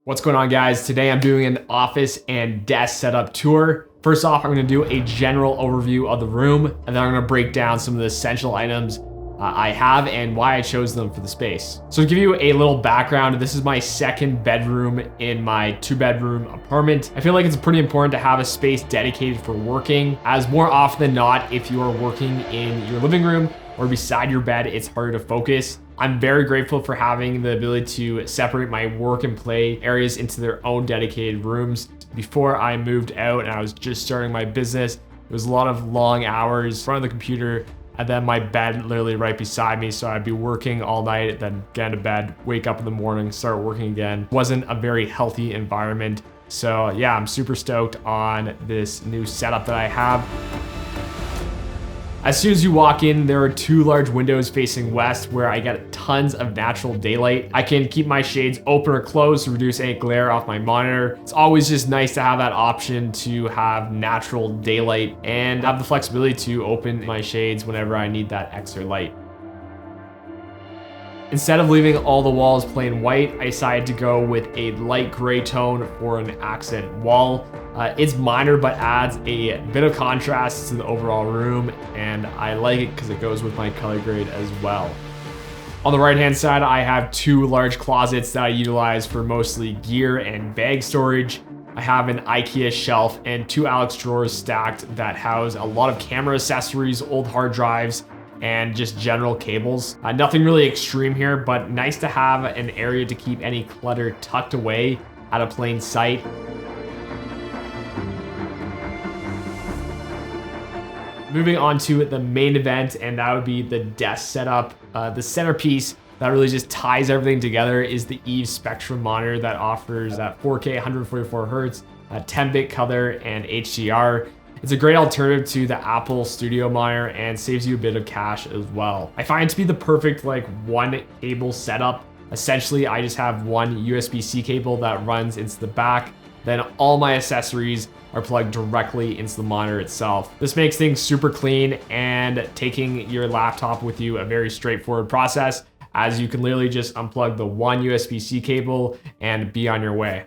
What's going on, guys? Today I'm doing an office and desk setup tour. First off, I'm going to do a general overview of the room, and then I'm going to break down some of the essential items I have and why I chose them for the space. So to give you a little background, this is my second bedroom in my 2-bedroom apartment. I feel like it's pretty important to have a space dedicated for working, as more often than not, if you are working in your living room or beside your bed, it's harder to focus. I'm very grateful for having the ability to separate my work and play areas into their own dedicated rooms. Before I moved out and I was just starting my business, it was a lot of long hours in front of the computer, and then my bed literally right beside me. So I'd be working all night, then get into bed, wake up in the morning, start working again. Wasn't a very healthy environment. So yeah, I'm super stoked on this new setup that I have. As soon as you walk in, there are 2 large windows facing west where I get tons of natural daylight. I can keep my shades open or closed to reduce any glare off my monitor. It's always just nice to have that option to have natural daylight and have the flexibility to open my shades whenever I need that extra light. Instead of leaving all the walls plain white, I decided to go with a light gray tone for an accent wall. It's minor, but adds a bit of contrast to the overall room, and I like it because it goes with my color grade as well. On the right-hand side, I have 2 large closets that I utilize for mostly gear and bag storage. I have an IKEA shelf and 2 Alex drawers stacked that house a lot of camera accessories, old hard drives, and just general cables. Nothing really extreme here, but nice to have an area to keep any clutter tucked away at a plain sight. Moving on to the main event, and that would be the desk setup. The centerpiece that really just ties everything together is the Eve Spectrum monitor that offers that 4K 144 Hertz, 10-bit color, and HDR. It's a great alternative to the Apple Studio monitor and saves you a bit of cash as well. I find it to be the perfect one cable setup. Essentially, I just have one USB-C cable that runs into the back. Then all my accessories are plugged directly into the monitor itself. This makes things super clean and taking your laptop with you a very straightforward process, as you can literally just unplug the one USB-C cable and be on your way.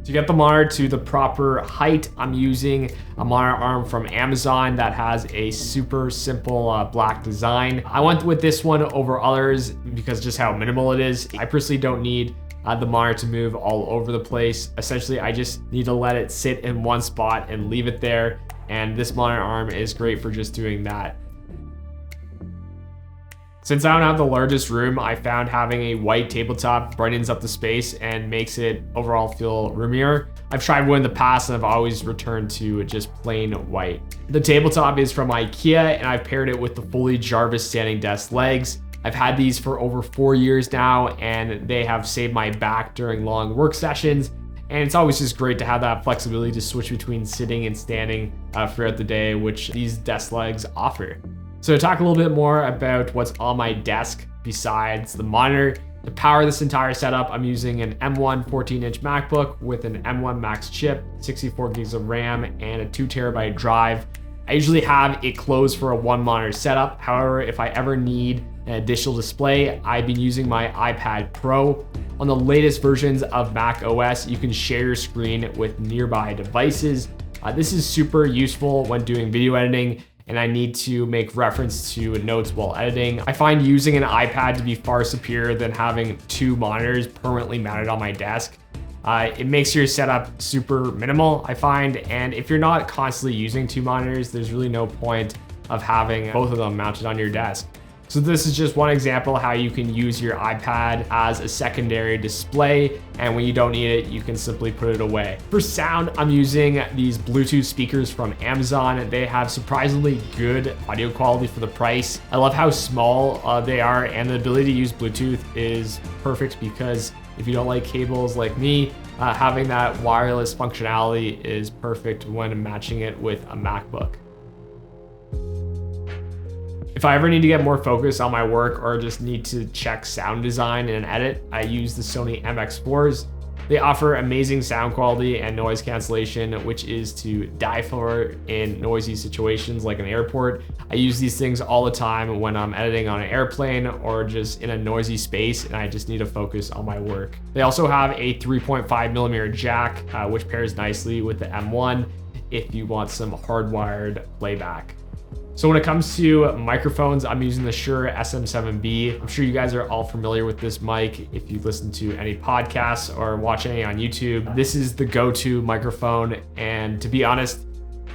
To get the monitor to the proper height, I'm using a monitor arm from Amazon that has a super simple black design. I went with this one over others because just how minimal it is. I personally don't need the monitor to move all over the place. Essentially, I just need to let it sit in one spot and leave it there. And this monitor arm is great for just doing that. Since I don't have the largest room, I found having a white tabletop brightens up the space and makes it overall feel roomier. I've tried one in the past and I've always returned to just plain white. The tabletop is from IKEA and I've paired it with the fully Jarvis standing desk legs. I've had these for over 4 years now and they have saved my back during long work sessions. And it's always just great to have that flexibility to switch between sitting and standing throughout the day, which these desk legs offer. So to talk a little bit more about what's on my desk besides the monitor, to power this entire setup, I'm using an M1 14-inch MacBook with an M1 Max chip, 64 gigs of RAM, and a 2TB drive. I usually have it closed for a 1-monitor setup. However, if I ever need an additional display, I've been using my iPad Pro. On the latest versions of Mac OS, you can share your screen with nearby devices. This is super useful when doing video editing, and I need to make reference to notes while editing. I find using an iPad to be far superior than having 2 monitors permanently mounted on my desk. It makes your setup super minimal, I find, and if you're not constantly using 2 monitors, there's really no point of having both of them mounted on your desk. So this is just one example how you can use your iPad as a secondary display, and when you don't need it, you can simply put it away. For sound, I'm using these Bluetooth speakers from Amazon. They have surprisingly good audio quality for the price. I love how small they are, and the ability to use Bluetooth is perfect because if you don't like cables like me, having that wireless functionality is perfect when matching it with a MacBook. If I ever need to get more focus on my work or just need to check sound design in an edit, I use the Sony MX4s. They offer amazing sound quality and noise cancellation, which is to die for in noisy situations like an airport. I use these things all the time when I'm editing on an airplane or just in a noisy space and I just need to focus on my work. They also have a 3.5mm jack, which pairs nicely with the M1 if you want some hardwired playback. So when it comes to microphones, I'm using the Shure SM7B. I'm sure you guys are all familiar with this mic if you listen to any podcasts or watch any on YouTube. This is the go-to microphone, and to be honest,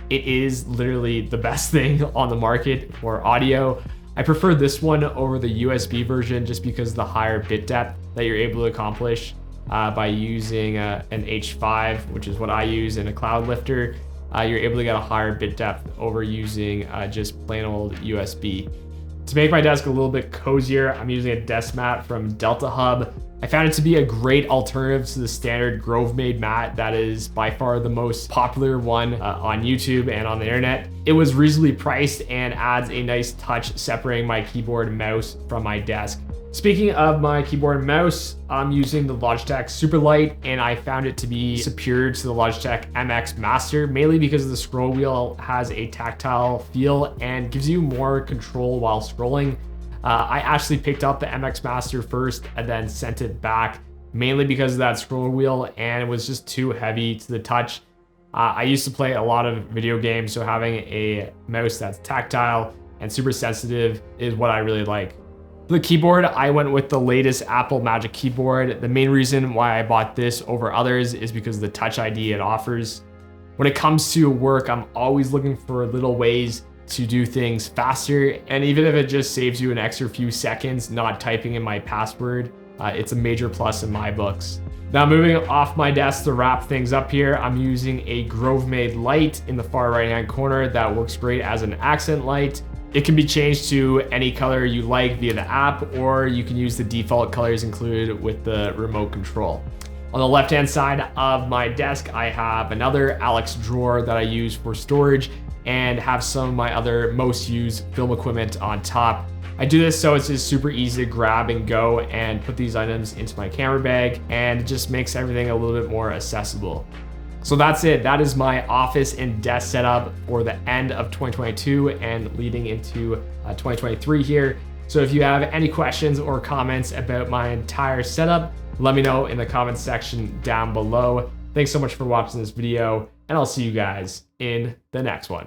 it is literally the best thing on the market for audio. I prefer this one over the USB version just because of the higher bit depth that you're able to accomplish by using an H5, which is what I use, in a cloud lifter. You're able to get a higher bit depth over using just plain old USB. To make my desk a little bit cozier, I'm using a desk mat from Delta Hub. I found it to be a great alternative to the standard Grove Made mat that is by far the most popular one on YouTube and on the internet. It was reasonably priced and adds a nice touch separating my keyboard and mouse from my desk. Speaking of my keyboard and mouse, I'm using the Logitech Superlight, and I found it to be superior to the Logitech MX Master, mainly because the scroll wheel has a tactile feel and gives you more control while scrolling. I actually picked up the MX Master first and then sent it back, mainly because of that scroll wheel, and it was just too heavy to the touch. I used to play a lot of video games, so having a mouse that's tactile and super sensitive is what I really like. For the keyboard, I went with the latest Apple Magic Keyboard. The main reason why I bought this over others is because of the Touch ID it offers. When it comes to work, I'm always looking for little ways to do things faster, and even if it just saves you an extra few seconds not typing in my password, it's a major plus in my books. Now moving off my desk to wrap things up here, I'm using a Grove Made light in the far right hand corner that works great as an accent light. It can be changed to any color you like via the app, or you can use the default colors included with the remote control. On the left-hand side of my desk, I have another Alex drawer that I use for storage and have some of my other most used film equipment on top. I do this so it's just super easy to grab and go and put these items into my camera bag, and it just makes everything a little bit more accessible. So that's it. That is my office and desk setup for the end of 2022 and leading into 2023 here. So if you have any questions or comments about my entire setup, let me know in the comments section down below. Thanks so much for watching this video, and I'll see you guys in the next one.